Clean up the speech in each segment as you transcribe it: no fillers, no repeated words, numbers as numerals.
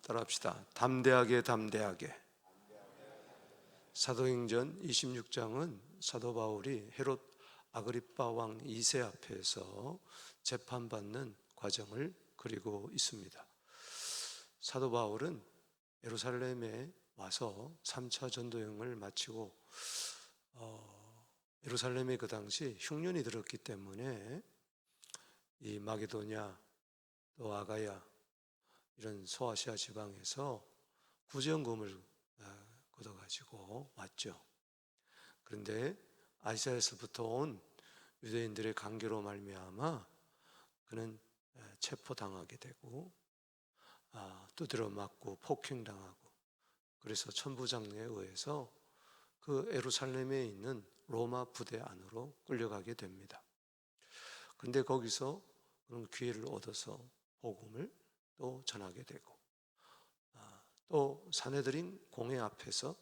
따라합시다. 담대하게 담대하게. 사도행전 26장은 사도 바울이 헤롯 아그리빠 왕 2세 앞에서 재판받는 과정을 그리고 있습니다. 사도 바울은 예루살렘에 와서 3차 전도여행을 마치고 예루살렘에 그 당시 흉년이 들었기 때문에 이 마게도냐 또 아가야 이런 소아시아 지방에서 구제연금을 걷어가지고 왔죠. 그런데 아시아에서부터 온 유대인들의 강교로 말미암아 그는 체포당하게 되고 두드려 맞고 폭행당하고, 그래서 천부장에 의해서 그 예루살렘에 있는 로마 부대 안으로 끌려가게 됩니다. 그런데 거기서 그런 기회를 얻어서 복음을 또 전하게 되고, 또 사내들인 공회 앞에서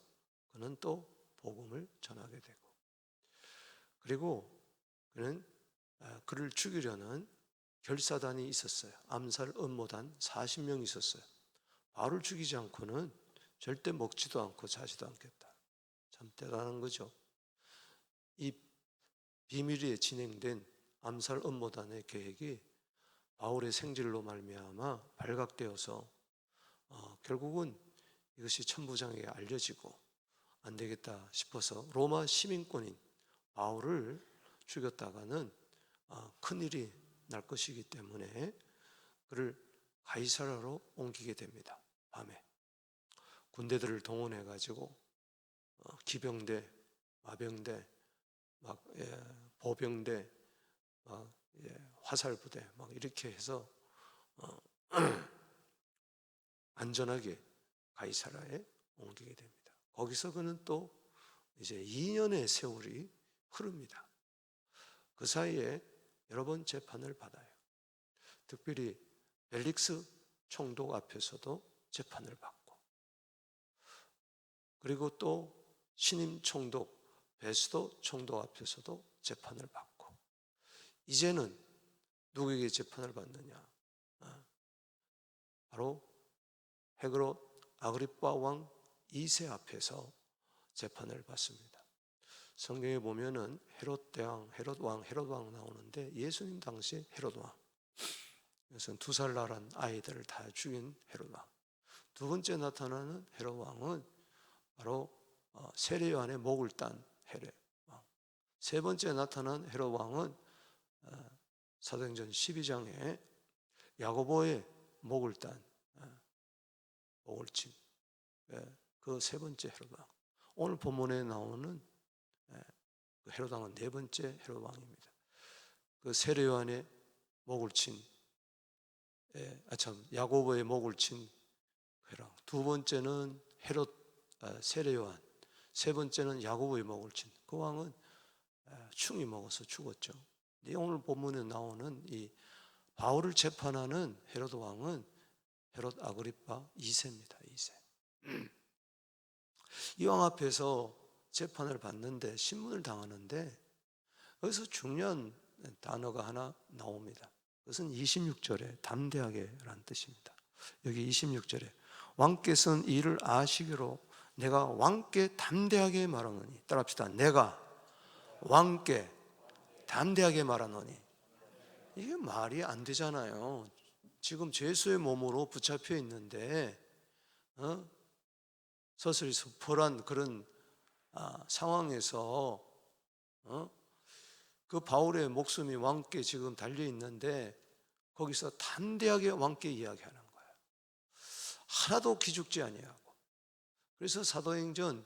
그는 또 복음을 전하게 되고, 그리고 그는 그를 죽이려는 결사단이 있었어요. 암살 음모단 40명 있었어요. 바울을 죽이지 않고는 절대 먹지도 않고 자지도 않겠다. 참 대단한 거죠. 이 비밀리에 진행된 암살 음모단의 계획이 바울의 생질로 말미암아 발각되어서 결국은 이것이 천부장에게 알려지고 안 되겠다 싶어서 로마 시민권인 바울을 죽였다가는 큰일이 날 것이기 때문에 그를 가이사라로 옮기게 됩니다. 밤에 군대들을 동원해 가지고 기병대, 마병대, 보병대, 화살부대 이렇게 해서 안전하게 가이사라에 옮기게 됩니다. 거기서 그는 또 이제 2년의 세월이 흐릅니다. 그 사이에 여러 번 재판을 받아요. 특별히 벨릭스 총독 앞에서도 재판을 받고, 그리고 또 신임 총독 베스도 총독 앞에서도 재판을 받고, 이제는 누구에게 재판을 받느냐? 바로 헤롯 아그리빠 왕 2세 앞에서 재판을 받습니다. 성경에 보면은 헤롯 대왕, 헤롯 왕 나오는데 예수님 당시 헤롯 왕, 이것은 2살 날한 아이들을 다 죽인 헤롯 왕. 두 번째 나타나는 헤롯 왕은 바로 세례 요한의 목을 딴 헤롯 왕. 세 번째 나타난 헤롯 왕은 사도행전 12장에 야고보의 목을 딴 목을 친 그 세 번째 헤롯 왕. 오늘 본문에 나오는 그 헤롯 왕은 네 번째 헤롯 왕입니다. 그 세례 요한의 목을 친 야고보의 목을 친 헤롯 왕. 두 번째는 세례 요한. 세 번째는 야고보의 목을 친 그 왕은 충이 먹어서 죽었죠. 오늘 본문에 나오는 이 바울을 재판하는 헤롯 왕은 헤롯 아그리빠 2세입니다. 2세. 이 왕 앞에서 재판을 받는데 신문을 당하는데 여기서 중요한 단어가 하나 나옵니다. 그것은 26절에 담대하게라는 뜻입니다. 여기 26절에 왕께서는 이를 아시기로 내가 왕께 담대하게 말하노니, 따라합시다. 내가 왕께 담대하게 말하노니. 이게 말이 안 되잖아요. 지금 죄수의 몸으로 붙잡혀 있는데 서슬이 수포란 그런 상황에서 그 바울의 목숨이 왕께 지금 달려 있는데 거기서 담대하게 왕께 이야기하는 거예요. 하나도 기죽지 아니하고. 그래서 사도행전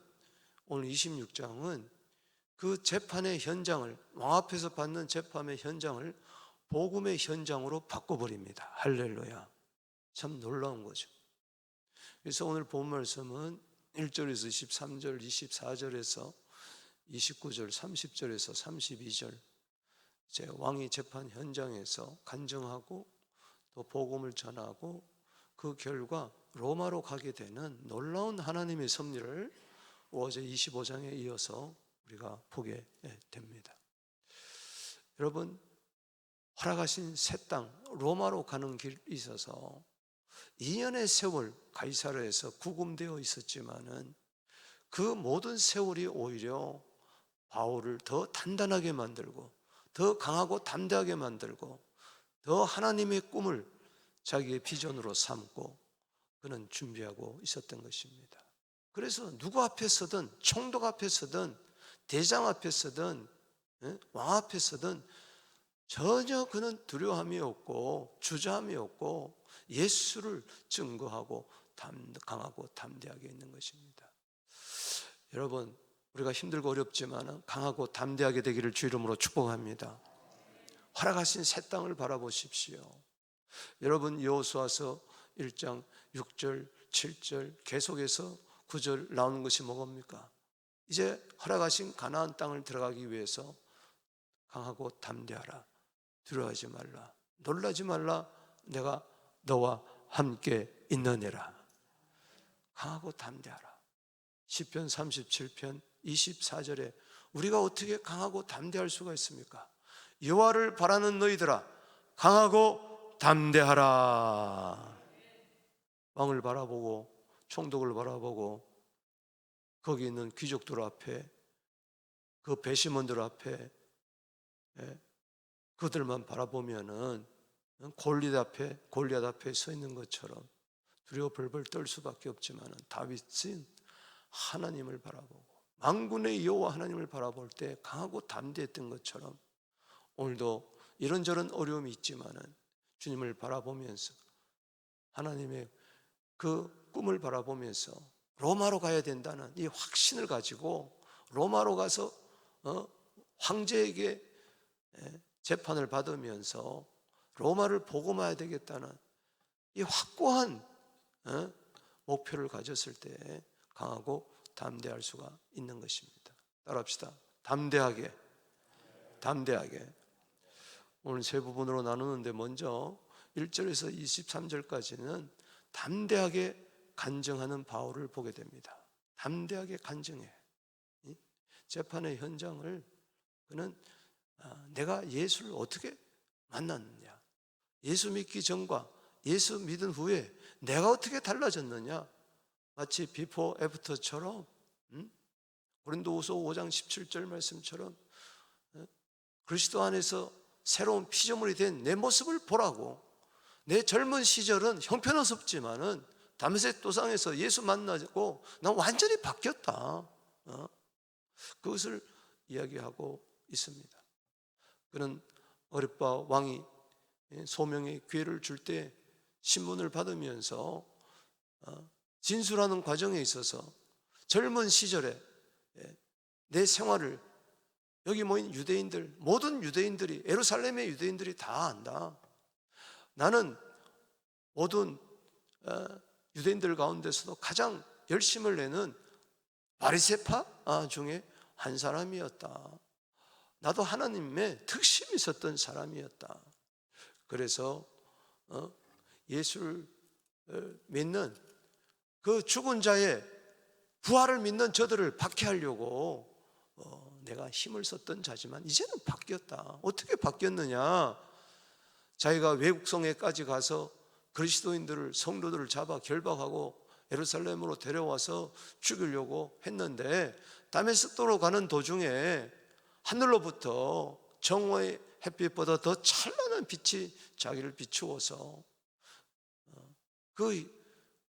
오늘 26장은 그 재판의 현장을, 왕 앞에서 받는 재판의 현장을 복음의 현장으로 바꿔버립니다. 할렐루야. 참 놀라운 거죠. 그래서 오늘 본 말씀은 1절에서 23절, 24절에서 29절, 30절에서 32절 이제 왕이 재판 현장에서 간증하고 또 복음을 전하고 그 결과 로마로 가게 되는 놀라운 하나님의 섭리를 어제 25장에 이어서 우리가 보게 됩니다. 여러분, 허락하신 새 땅 로마로 가는 길이 있어서 2년의 세월 가이사랴에서 구금되어 있었지만은 그 모든 세월이 오히려 바울을 더 단단하게 만들고 더 강하고 담대하게 만들고 더 하나님의 꿈을 자기의 비전으로 삼고 그는 준비하고 있었던 것입니다. 그래서 누구 앞에서든, 총독 앞에서든, 대장 앞에서든, 왕 앞에서든 전혀 그는 두려움이 없고 주저함이 없고 예수를 증거하고 강하고 담대하게 있는 것입니다. 여러분, 우리가 힘들고 어렵지만 강하고 담대하게 되기를 주 이름으로 축복합니다. 허락하신 새 땅을 바라보십시오. 여러분, 여호수아서 1장 6절 7절 계속해서 9절 나오는 것이 뭐입니까? 이제 허락하신 가나안 땅을 들어가기 위해서 강하고 담대하라, 두려워하지 말라, 놀라지 말라, 내가 너와 함께 있느니라. 강하고 담대하라. 시편 37편 24절에 우리가 어떻게 강하고 담대할 수가 있습니까? 여호와를 바라는 너희들아 강하고 담대하라. 왕을 바라보고 총독을 바라보고 거기 있는 귀족들 앞에, 그 배심원들 앞에 그들만 바라보면은 골리앗 앞에 서 있는 것처럼 두려워 벌벌 떨 수밖에 없지만은 다윗은 하나님을 바라보고 만군의 여호와 하나님을 바라볼 때 강하고 담대했던 것처럼 오늘도 이런저런 어려움이 있지만은 주님을 바라보면서 하나님의 그 꿈을 바라보면서 로마로 가야 된다는 이 확신을 가지고 로마로 가서 황제에게 재판을 받으면서 로마를 복음해야 되겠다는 이 확고한 목표를 가졌을 때 강하고 담대할 수가 있는 것입니다. 따라합시다. 담대하게. 오늘 세 부분으로 나누는데 먼저 1절에서 23절까지는 담대하게 간증하는 바울을 보게 됩니다. 담대하게 간증해. 재판의 현장을 그는 내가 예수를 어떻게 만났느냐, 예수 믿기 전과 예수 믿은 후에 내가 어떻게 달라졌느냐, 마치 비포 애프터처럼 고린도후서 5장 17절 말씀처럼 그리스도 안에서 새로운 피조물이 된 내 모습을 보라고. 내 젊은 시절은 형편없었지만은 다메섹 도상에서 예수 만나고 난 완전히 바뀌었다. 그것을 이야기하고 있습니다. 그는 어립바 왕이 소명의 기회를 줄 때 신문을 받으면서 진술하는 과정에 있어서 젊은 시절에 내 생활을 여기 모인 유대인들, 모든 유대인들이, 예루살렘의 유대인들이 다 안다. 나는 모든 유대인들 가운데서도 가장 열심을 내는 바리새파 중에 한 사람이었다. 나도 하나님의 특심이 있었던 사람이었다. 그래서 예수를 믿는 그 죽은 자의 부활을 믿는 저들을 박해하려고 내가 힘을 썼던 자지만 이제는 바뀌었다. 어떻게 바뀌었느냐? 자기가 외국 성에까지 가서 그리스도인들을, 성도들을 잡아 결박하고 예루살렘으로 데려와서 죽이려고 했는데 다메섹도로 가는 도중에 하늘로부터 정오의 햇빛보다 더 찬란한 빛이 자기를 비추어서 그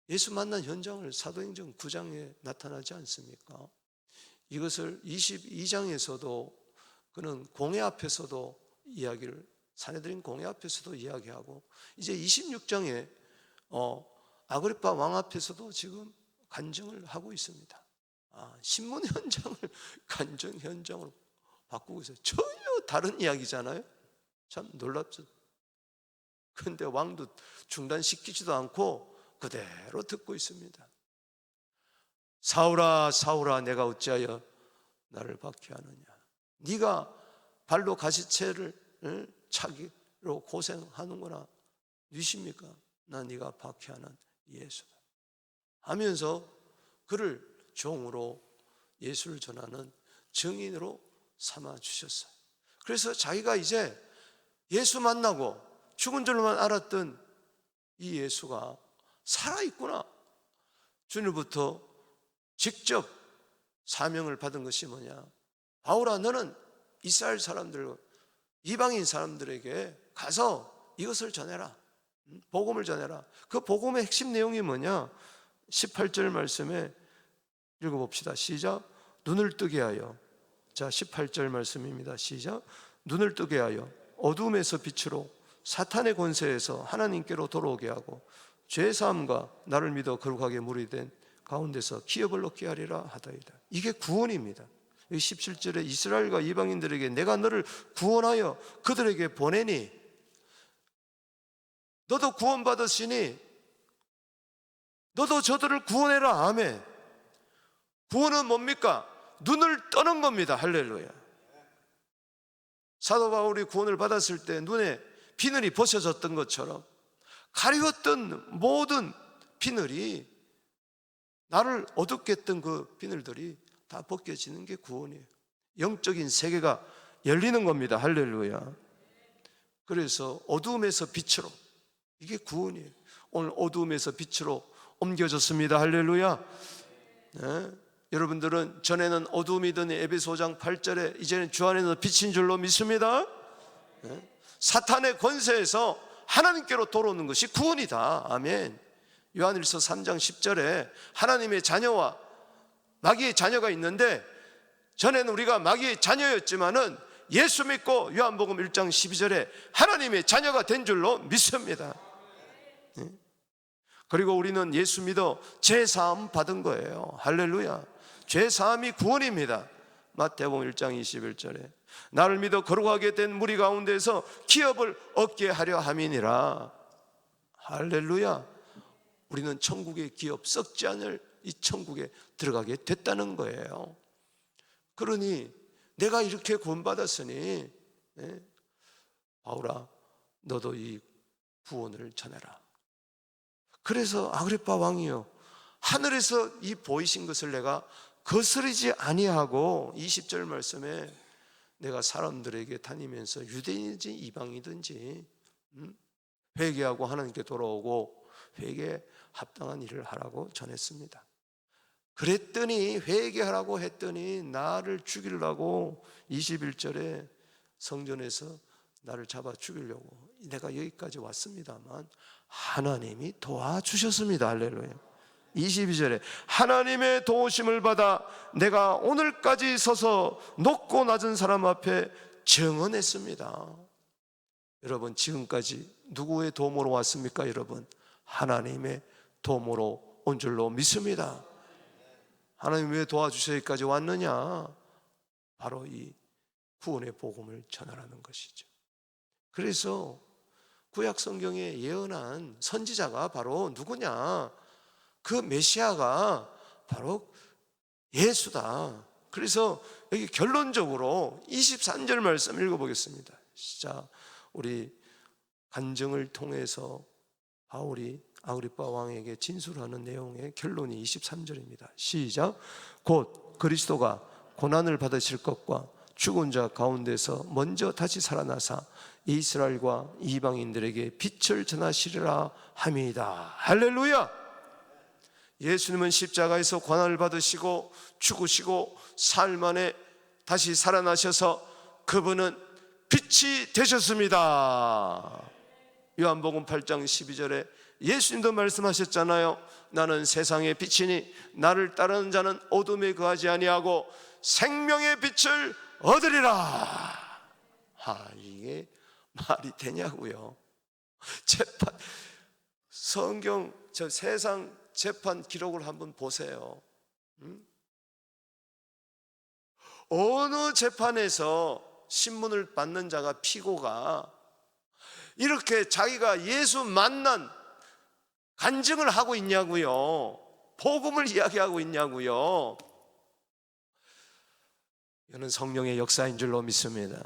예수 만난 현장을 사도행전 9장에 나타나지 않습니까? 이것을 22장에서도 그는 공회 앞에서도 이야기를, 산헤드린 공회 앞에서도 이야기하고 이제 26장에 아그리파 왕 앞에서도 지금 간증을 하고 있습니다. 신문 현장을 간증 현장으로 바꾸고 있어요. 전혀 다른 이야기잖아요. 참 놀랍죠. 그런데 왕도 중단시키지도 않고 그대로 듣고 있습니다. 사울아 사울아 내가 어찌하여 나를 박해하느냐. 네가 발로 가시채를 차기로 고생하는구나. 누구십니까? 나 네가 박해하는 예수다 하면서 그를 종으로 예수를 전하는 증인으로 삼아 주셨어요. 그래서 자기가 이제 예수 만나고 죽은 줄만 알았던 이 예수가 살아있구나, 주님부터 직접 사명을 받은 것이 뭐냐? 바울아, 너는 이스라엘 사람들, 이방인 사람들에게 가서 이것을 전해라. 복음을 전해라. 그 복음의 핵심 내용이 뭐냐? 18절 말씀에 읽어봅시다. 시작. 눈을 뜨게 하여. 자, 18절 말씀입니다. 시작. 눈을 뜨게 하여 어두움에서 빛으로 사탄의 권세에서 하나님께로 돌아오게 하고 죄사함과 나를 믿어 거룩하게 무리된 가운데서 기업을 얻게 하리라 하다이다. 이게 구원입니다. 17절에 이스라엘과 이방인들에게 내가 너를 구원하여 그들에게 보내니 너도 구원받았으니 너도 저들을 구원해라. 아멘. 구원은 뭡니까? 눈을 떠는 겁니다. 할렐루야. 사도 바울이 구원을 받았을 때 눈에 비늘이 벗어졌던 것처럼 가리웠던 모든 비늘이, 나를 어둡게 했던 그 비늘들이 다 벗겨지는 게 구원이에요. 영적인 세계가 열리는 겁니다. 할렐루야. 그래서 어두움에서 빛으로, 이게 구원이에요. 오늘 어두움에서 빛으로 옮겨졌습니다. 할렐루야. 네. 여러분들은 전에는 어두움이던 에베소 5장 8절에 이제는 주 안에서 빛인 줄로 믿습니다. 네. 사탄의 권세에서 하나님께로 돌아오는 것이 구원이다. 아멘. 요한일서 3장 10절에 하나님의 자녀와 마귀의 자녀가 있는데, 전에는 우리가 마귀의 자녀였지만은 예수 믿고 요한복음 1장 12절에 하나님의 자녀가 된 줄로 믿습니다. 그리고 우리는 예수 믿어 죄사함 받은 거예요. 할렐루야. 죄사함이 구원입니다. 마태복음 1장 21절에 나를 믿어 거룩하게 된 무리 가운데서 기업을 얻게 하려 함이니라. 할렐루야. 우리는 천국의 기업, 썩지 않을 이 천국에 들어가게 됐다는 거예요. 그러니 내가 이렇게 구원받았으니 바울아, 너도 이 구원을 전해라. 그래서 아그리파 왕이요, 하늘에서 이 보이신 것을 내가 거스르지 아니하고 20절 말씀에 내가 사람들에게 다니면서 유대인이든지 이방이든지 회개하고 하나님께 돌아오고 회개에 합당한 일을 하라고 전했습니다. 그랬더니 회개하라고 했더니 나를 죽이려고 21절에 성전에서 나를 잡아 죽이려고 내가 여기까지 왔습니다만 하나님이 도와주셨습니다. 할렐루야. 22절에 하나님의 도우심을 받아 내가 오늘까지 서서 높고 낮은 사람 앞에 증언했습니다. 여러분, 지금까지 누구의 도움으로 왔습니까? 여러분, 하나님의 도움으로 온 줄로 믿습니다. 하나님 왜 도와주셔 여기까지 왔느냐? 바로 이 구원의 복음을 전하라는 것이죠. 그래서 구약 성경에 예언한 선지자가 바로 누구냐? 그 메시아가 바로 예수다. 그래서 여기 결론적으로 23절 말씀 읽어보겠습니다. 시작. 우리 간증을 통해서 바울이 아그리파 왕에게 진술하는 내용의 결론이 23절입니다. 시작. 곧 그리스도가 고난을 받으실 것과 죽은 자 가운데서 먼저 다시 살아나사 이스라엘과 이방인들에게 빛을 전하시리라 함이다. 할렐루야. 예수님은 십자가에서 고난을 받으시고 죽으시고 사흘 만에 다시 살아나셔서 그분은 빛이 되셨습니다. 요한복음 8장 12절에 예수님도 말씀하셨잖아요. 나는 세상의 빛이니 나를 따르는 자는 어둠에 거하지 아니하고 생명의 빛을 얻으리라. 이게 말이 되냐고요. 재판, 성경, 저 세상 재판 기록을 한번 보세요. 어느 재판에서 신문을 받는 자가, 피고가 이렇게 자기가 예수 만난 간증을 하고 있냐고요. 복음을 이야기하고 있냐고요. 이는 성령의 역사인 줄로 믿습니다.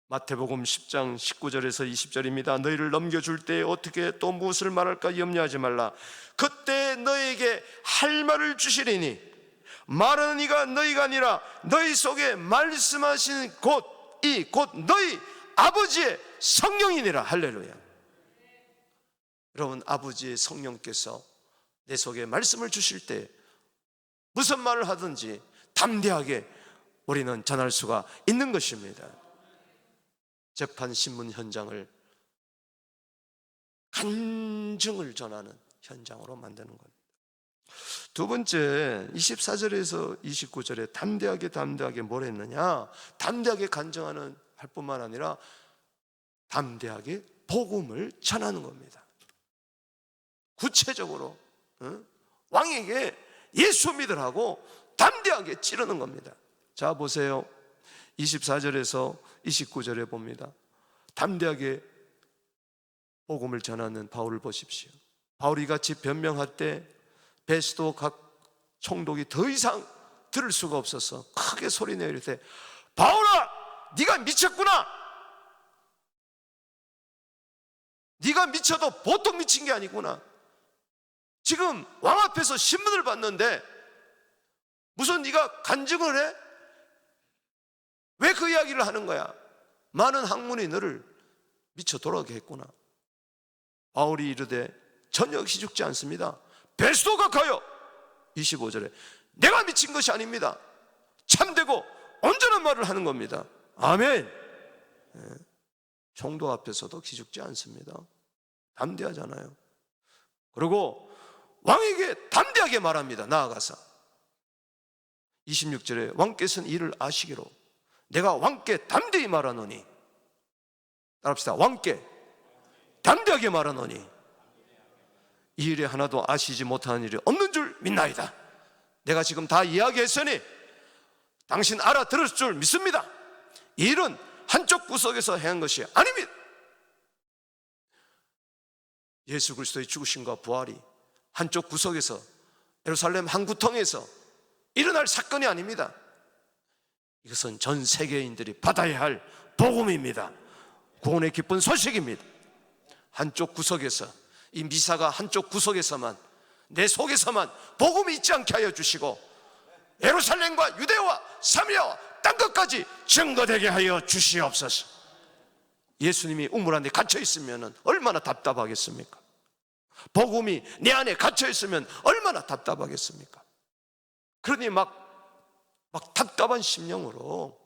마태복음 10장 19절에서 20절입니다. 너희를 넘겨줄 때 어떻게 또 무엇을 말할까 염려하지 말라. 그때 너희에게 할 말을 주시리니 말하는 이가 너희가 아니라 너희 속에 말씀하신 곧 너희 아버지의 성령이니라. 할렐루야. 여러분, 아버지의 성령께서 내 속에 말씀을 주실 때 무슨 말을 하든지 담대하게 우리는 전할 수가 있는 것입니다. 재판 신문 현장을 간증을 전하는 현장으로 만드는 겁니다. 두 번째, 24절에서 29절에 담대하게 뭘 했느냐? 담대하게 간증하는 할 뿐만 아니라 담대하게 복음을 전하는 겁니다. 구체적으로 왕에게 예수 믿으라고 담대하게 찌르는 겁니다. 자, 보세요. 24절에서 29절에 봅니다. 담대하게 복음을 전하는 바울을 보십시오. 바울이 같이 변명할 때 베스도 각 총독이 더 이상 들을 수가 없어서 크게 소리내어 이럴 때, 바울아, 네가 미쳤구나. 네가 미쳐도 보통 미친 게 아니구나. 지금 왕 앞에서 신문을 봤는데 무슨 네가 간증을 해? 왜 그 이야기를 하는 거야? 많은 학문이 너를 미쳐 돌아가게 했구나. 바울이 이르되 전혀 기죽지 않습니다. 베스도가 가요. 25절에 내가 미친 것이 아닙니다. 참되고 온전한 말을 하는 겁니다. 아멘. 총독 앞에서도 기죽지 않습니다. 담대하잖아요. 그리고 왕에게 담대하게 말합니다. 나아가서 26절에 왕께서는 이를 아시기로 내가 왕께 담대히 말하노니, 따라합시다. 왕께 담대하게 말하노니 이 일에 하나도 아시지 못하는 일이 없는 줄 믿나이다. 내가 지금 다 이야기했으니 당신 알아들을 줄 믿습니다. 이 일은 한쪽 구석에서 행한 것이 아닙니다. 예수 그리스도의 죽으심과 부활이 한쪽 구석에서, 예루살렘 한 구덩이에서 일어날 사건이 아닙니다. 이것은 전 세계인들이 받아야 할 복음입니다. 구원의 기쁜 소식입니다. 한쪽 구석에서, 이 미사가 한쪽 구석에서만, 내 속에서만 복음이 있지 않게 하여 주시고 예루살렘과 유대와 사마리아와 땅끝까지 증거되게 하여 주시옵소서. 예수님이 우물 안에 갇혀 있으면 얼마나 답답하겠습니까? 복음이 내 안에 갇혀 있으면 얼마나 답답하겠습니까? 그러니 막 답답한 심령으로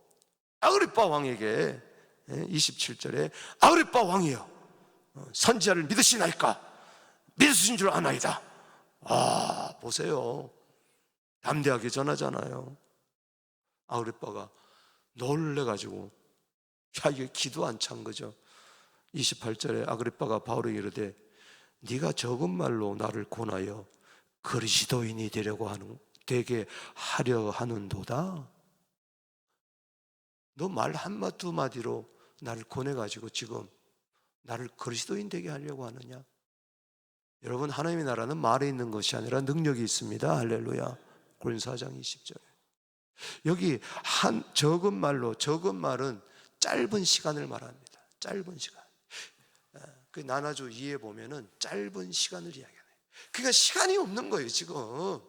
아그리빠 왕에게 27절에 아그리빠 왕이여, 선지자를 믿으시나이까? 믿으신 줄 아나이다. 아, 보세요. 담대하게 전하잖아요. 아그리빠가 놀래가지고, 야, 이게 기도 안 찬 거죠. 28절에 아그리빠가 바울에게 이르되 네가 적은 말로 나를 권하여 그리스도인이 되게 하려 하는도다. 너 말 한마디 두 마디로 나를 권해가지고 지금 나를 그리스도인 되게 하려고 하느냐? 여러분, 하나님의 나라는 말에 있는 것이 아니라 능력이 있습니다. 할렐루야. 고린도서 4장 20절에 여기 적은 말은 짧은 시간을 말합니다. 짧은 시간. 그 나나주 2에 보면은 짧은 시간을 이야기하네요. 그러니까 시간이 없는 거예요 지금.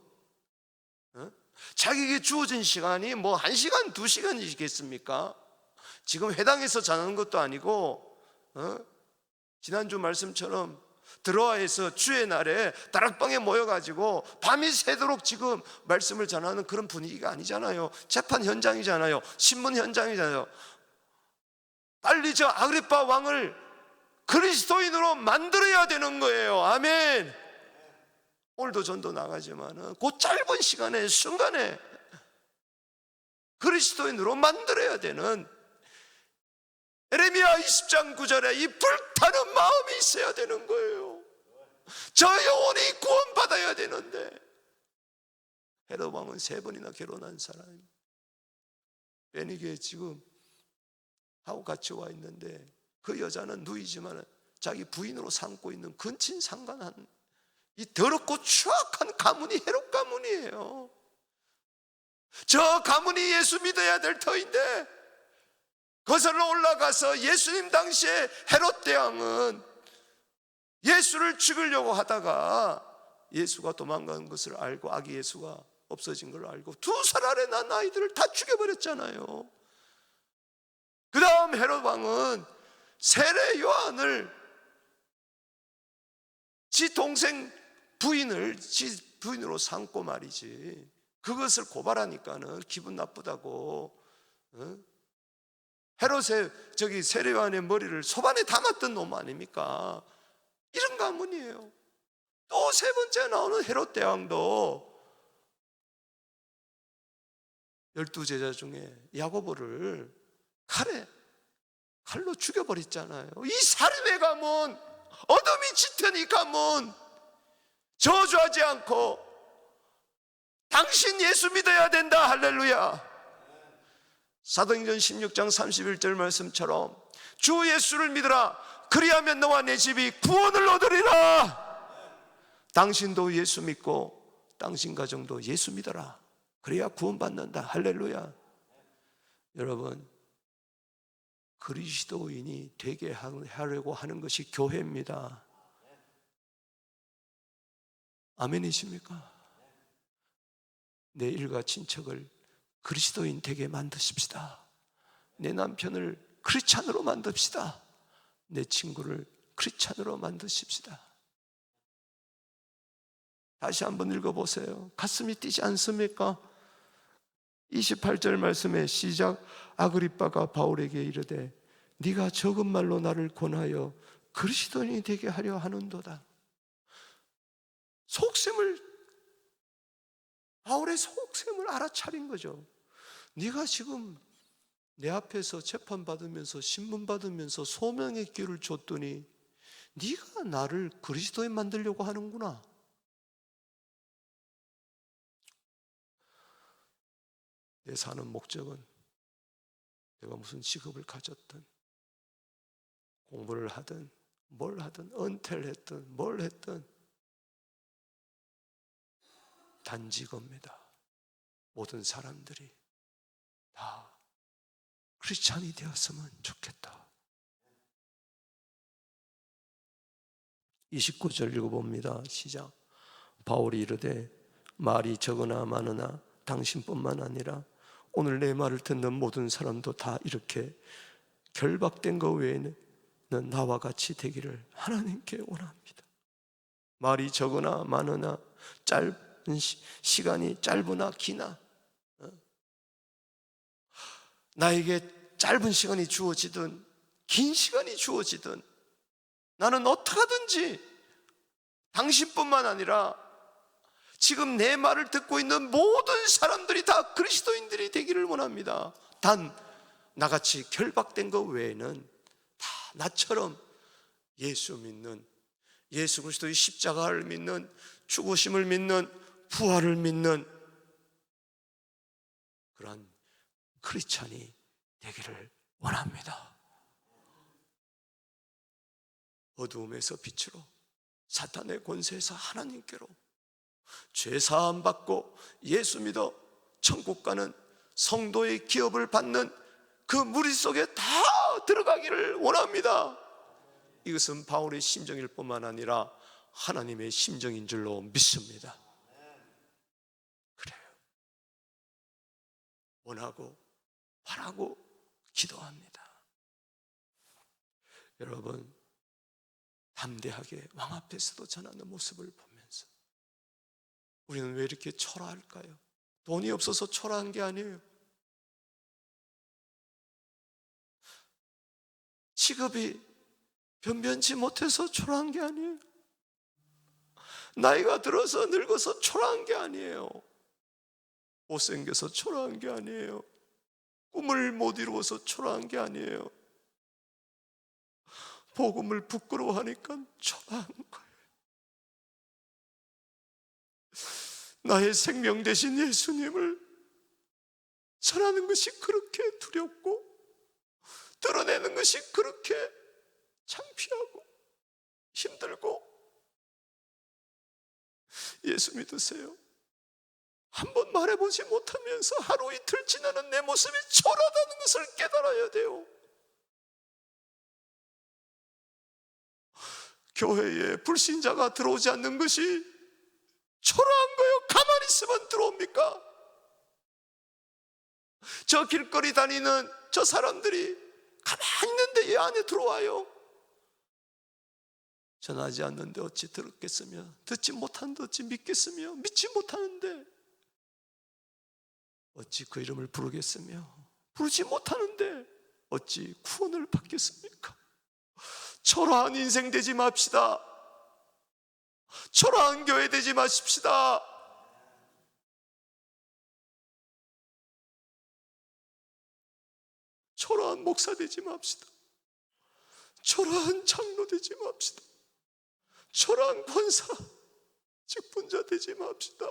자기에게 주어진 시간이 뭐 1시간, 2시간이겠습니까? 지금 회당에서 자는 것도 아니고, 지난주 말씀처럼 드로아에서 주의 날에 다락방에 모여가지고 밤이 새도록 지금 말씀을 전하는 그런 분위기가 아니잖아요. 재판 현장이잖아요. 신문 현장이잖아요. 빨리 저 아그리빠 왕을 그리스도인으로 만들어야 되는 거예요. 아멘. 오늘도 전도 나가지만 그 짧은 시간에, 순간에 그리스도인으로 만들어야 되는, 에레미야 20장 9절에 이 불타는 마음이 있어야 되는 거예요. 저 영혼이 구원받아야 되는데, 헤롯 왕은 3번이나 결혼한 사람이 베니게 지금 하고 같이 와 있는데, 그 여자는 누이지만 자기 부인으로 삼고 있는 근친상간한 이 더럽고 추악한 가문이 헤롯 가문이에요. 저 가문이 예수 믿어야 될 터인데 거슬러 올라가서 예수님 당시에 헤롯 대왕은 예수를 죽이려고 하다가 예수가 도망간 것을 알고, 아기 예수가 없어진 걸 알고 2살 아래 난 아이들을 다 죽여버렸잖아요. 그 다음 헤롯 왕은 세례 요한을 지 동생 부인으로 삼고 말이지. 그것을 고발하니까는 기분 나쁘다고. 헤롯의 세례요한의 머리를 소반에 담았던 놈 아닙니까? 이런 가문이에요. 또 세 번째 나오는 헤롯 대왕도 12제자 중에 야고보를 칼로 죽여버렸잖아요. 이 살인의 가문, 어둠이 짙은 이 가문, 저주하지 않고 당신 예수 믿어야 된다. 할렐루야. 사도행전 16장 31절 말씀처럼 주 예수를 믿으라. 그리하면 너와 내 집이 구원을 얻으리라. 당신도 예수 믿고 당신 가정도 예수 믿어라. 그래야 구원받는다. 할렐루야. 여러분, 그리스도인이 되게 하려고 하는 것이 교회입니다. 아멘이십니까? 내 일가 친척을 그리스도인 되게 만드십시다. 내 남편을 크리스찬으로 만듭시다. 내 친구를 크리스찬으로 만드십시다. 다시 한번 읽어보세요. 가슴이 뛰지 않습니까? 28절 말씀에 시작, 아그리빠가 바울에게 이르되 네가 적은 말로 나를 권하여 그리스도인이 되게 하려 하는도다. 바울의 속셈을 알아차린 거죠. 네가 지금 내 앞에서 재판받으면서 신문받으면서 소명의 기회를 줬더니 네가 나를 그리스도인 만들려고 하는구나. 내 사는 목적은 내가 무슨 직업을 가졌든 공부를 하든 뭘 하든 은퇴를 했든 뭘 했든 단지 이겁니다. 모든 사람들이 다 크리스찬이 되었으면 좋겠다. 29절 읽어봅니다. 시작. 바울이 이르되 말이 적으나 많으나 당신뿐만 아니라 오늘 내 말을 듣는 모든 사람도 다 이렇게 결박된 것 외에는 나와 같이 되기를 하나님께 원합니다. 말이 적으나 많으나 짧은 시간이 짧으나 기나 나에게 짧은 시간이 주어지든 긴 시간이 주어지든 나는 어떻게 하든지 당신뿐만 아니라 지금 내 말을 듣고 있는 모든 사람들이 다 그리스도인들이 되기를 원합니다. 단 나같이 결박된 것 외에는 다 나처럼 예수 믿는, 예수 그리스도의 십자가를 믿는, 죽으심을 믿는, 부활을 믿는 그러한 크리스찬이 되기를 원합니다. 어두움에서 빛으로, 사탄의 권세에서 하나님께로 죄사함 받고 예수 믿어 천국 가는 성도의 기업을 받는 그 무리 속에 다 들어가기를 원합니다. 이것은 바울의 심정일 뿐만 아니라 하나님의 심정인 줄로 믿습니다. 그래요. 원하고 바라고 기도합니다. 여러분, 담대하게 왕 앞에서도 전하는 모습을 보면서 우리는 왜 이렇게 초라할까요? 돈이 없어서 초라한 게 아니에요. 직업이 변변치 못해서 초라한 게 아니에요. 나이가 들어서 늙어서 초라한 게 아니에요. 못생겨서 초라한 게 아니에요. 꿈을 못 이루어서 초라한 게 아니에요. 복음을 부끄러워하니까 초라한 거예요. 나의 생명 되신 예수님을 전하는 것이 그렇게 두렵고 드러내는 것이 그렇게 창피하고 힘들고, 예수 믿으세요. 한번 말해보지 못하면서 하루 이틀 지나는 내 모습이 초라하다는 것을 깨달아야 돼요. 교회에 불신자가 들어오지 않는 것이 초라한 거예요. 가만히 있으면 들어옵니까? 저 길거리 다니는 저 사람들이 가만히 있는데 이 안에 들어와요. 전하지 않는데 어찌 들었겠으며, 듣지 못하는데 어찌 믿겠으며, 믿지 못하는데 어찌 그 이름을 부르겠으며, 부르지 못하는데 어찌 구원을 받겠습니까? 초라한 인생 되지 맙시다. 초라한 교회 되지 마십시다. 초라한 목사 되지 맙시다. 초라한 장로 되지 맙시다. 초라한 권사, 직분자 되지 맙시다.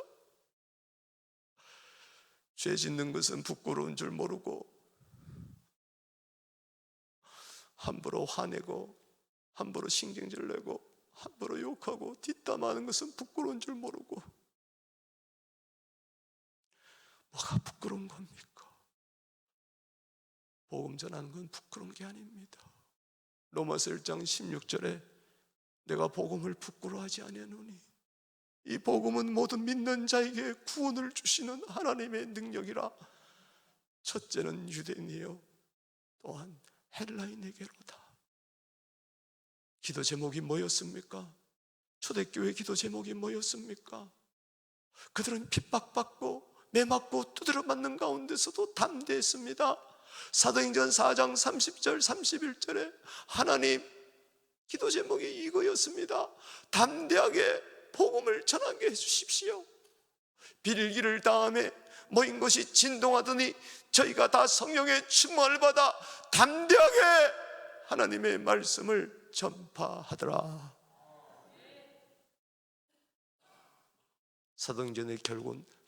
죄 짓는 것은 부끄러운 줄 모르고 함부로 화내고 함부로 신경질 내고 함부로 욕하고 뒷담화하는 것은 부끄러운 줄 모르고, 뭐가 부끄러운 겁니까? 복음 전하는 건 부끄러운 게 아닙니다. 로마서 1장 16절에 내가 복음을 부끄러워하지 아니하노니 이 복음은 모든 믿는 자에게 구원을 주시는 하나님의 능력이라. 첫째는 유대인이요 또한 헬라인에게로다. 기도 제목이 뭐였습니까? 초대교회 기도 제목이 뭐였습니까? 그들은 핍박받고 매맞고 두드려 맞는 가운데서도 담대했습니다. 사도행전 4장 30절 31절에 하나님, 기도 제목이 이거였습니다. 담대하게 복음을 전하게 해주십시오. 빌기를 다음에 모인 것이 진동하더니 저희가 다 성령의 충만을 받아 담대하게 하나님의 말씀을 전파하더라. 사도행전의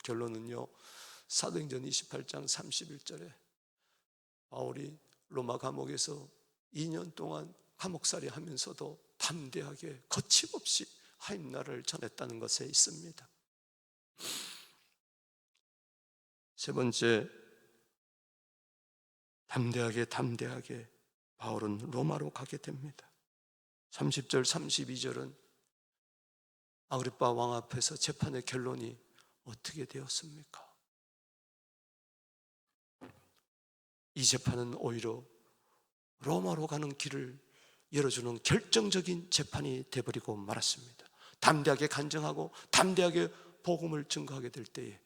결론은요, 사도행전 28장 31절에 바울이 로마 감옥에서 2년 동안 감옥살이 하면서도 담대하게 거침없이 하임나를 전했다는 것에 있습니다. 세 번째, 담대하게 바울은 로마로 가게 됩니다. 30절 32절은 아그리빠 왕 앞에서 재판의 결론이 어떻게 되었습니까? 이 재판은 오히려 로마로 가는 길을 열어주는 결정적인 재판이 되어버리고 말았습니다. 담대하게 간증하고 담대하게 복음을 증거하게 될 때에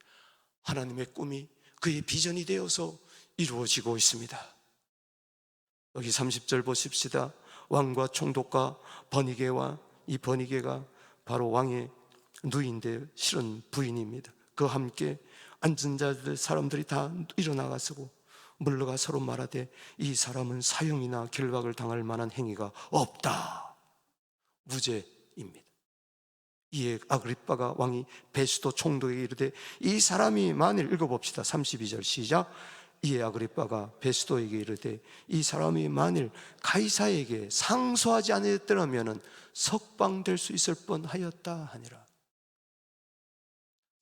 하나님의 꿈이 그의 비전이 되어서 이루어지고 있습니다. 여기 30절 보십시다. 왕과 총독과 버니게와, 이 버니게가 바로 왕의 누이인데 실은 부인입니다. 그와 함께 앉은 자들 사람들이 다 일어나가서고 물러가 서로 말하되 이 사람은 사형이나 결박을 당할 만한 행위가 없다. 무죄입니다. 이에 아그리빠가 왕이 베스도 총독에게 이르되 이 사람이 만일, 읽어봅시다. 32절 시작. 이에 아그리빠가 베스도에게 이르되 이 사람이 만일 가이사에게 상소하지 않았더라면 석방될 수 있을 뻔하였다 하니라.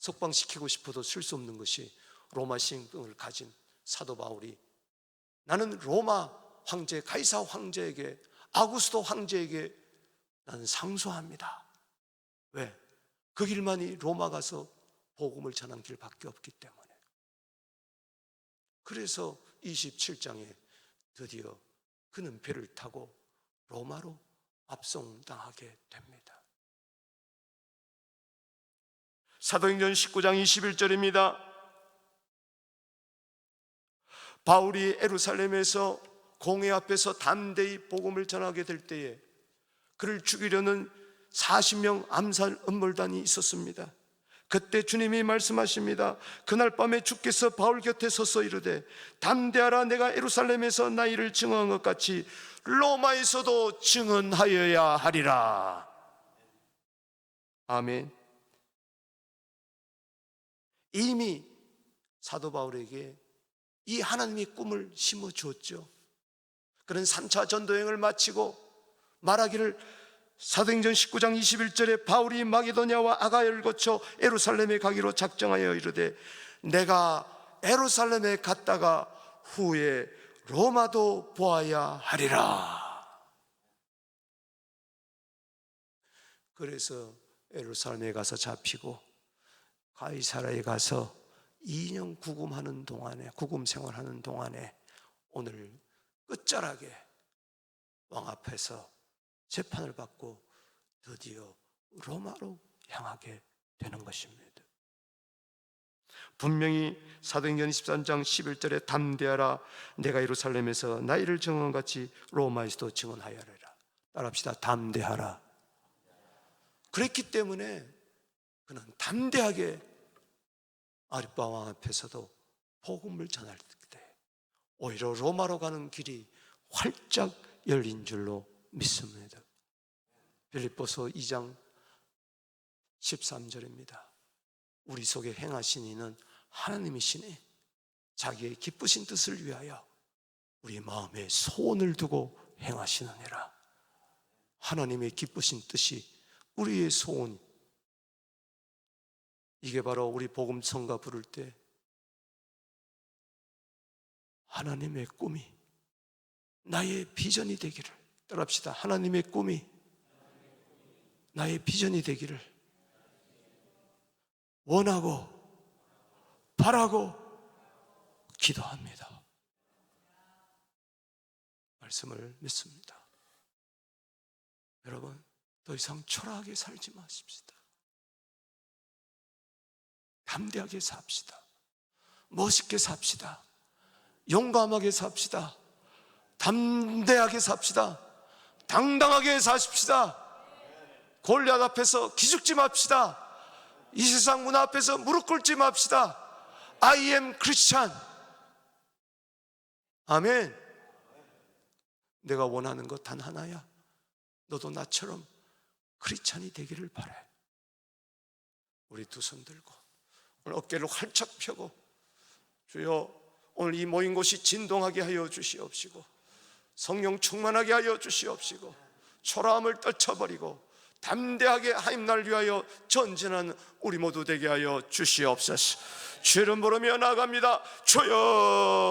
석방시키고 싶어도 쓸 수 없는 것이 로마 시민권을 가진 사도 바울이 나는 로마 황제 가이사 황제에게, 아구스도 황제에게 나는 상소합니다. 왜? 그 길만이 로마 가서 복음을 전한 길밖에 없기 때문에. 그래서 27장에 드디어 그는 배를 타고 로마로 압송당하게 됩니다. 사도행전 19장 21절입니다. 바울이 예루살렘에서 공회 앞에서 담대히 복음을 전하게 될 때에 그를 죽이려는 40명 암살 음모단이 있었습니다. 그때 주님이 말씀하십니다. 그날 밤에 주께서 바울 곁에 서서 이르되 담대하라. 내가 예루살렘에서 나 이를 증언한 것 같이 로마에서도 증언하여야 하리라. 아멘. 이미 사도 바울에게 이 하나님의 꿈을 심어주었죠. 그는 3차 전도여행을 마치고 말하기를, 사도행전 19장 21절에 바울이 마게도냐와 아가야를 거쳐 예루살렘에 가기로 작정하여 이르되 내가 예루살렘에 갔다가 후에 로마도 보아야 하리라. 그래서 예루살렘에 가서 잡히고 가이사라에 가서 2년 구금하는 동안에, 구금 생활하는 동안에 오늘 끝자락에 왕 앞에서 재판을 받고 드디어 로마로 향하게 되는 것입니다. 분명히 사도행전 13장 11절에 담대하라, 내가 예루살렘에서 나이를 증언한 같이 로마에서도 증언하여라. 따라합시다. 담대하라. 그랬기 때문에 그는 담대하게 아그리빠 왕 앞에서도 복음을 전할 때 오히려 로마로 가는 길이 활짝 열린 줄로 믿습니다. 빌립보서 2장 13절입니다. 우리 속에 행하신 이는 하나님이시니 자기의 기쁘신 뜻을 위하여 우리 마음에 소원을 두고 행하시느니라. 하나님의 기쁘신 뜻이 우리의 소원, 이게 바로 우리 복음 성가 부를 때 하나님의 꿈이 나의 비전이 되기를, 따라합시다. 하나님의 꿈이 나의 비전이 되기를 원하고 바라고 기도합니다. 말씀을 믿습니다. 여러분, 더 이상 초라하게 살지 마십시다. 담대하게 삽시다. 멋있게 삽시다. 용감하게 삽시다. 담대하게 삽시다. 당당하게 사십시다. 골리앗 앞에서 기죽지 맙시다. 이 세상 문화 앞에서 무릎 꿇지 맙시다. I am Christian. 아멘. 내가 원하는 것 단 하나야. 너도 나처럼 크리스찬이 되기를 바래. 우리 두 손 들고 오늘 어깨를 활짝 펴고, 주여 오늘 이 모인 곳이 진동하게 하여 주시옵시고 성령 충만하게 하여 주시옵시고 초라함을 떨쳐버리고 담대하게 하나님 나라를 위하여 전진하는 우리 모두 되게 하여 주시옵소서. 주를 부르며 나아갑니다. 주여.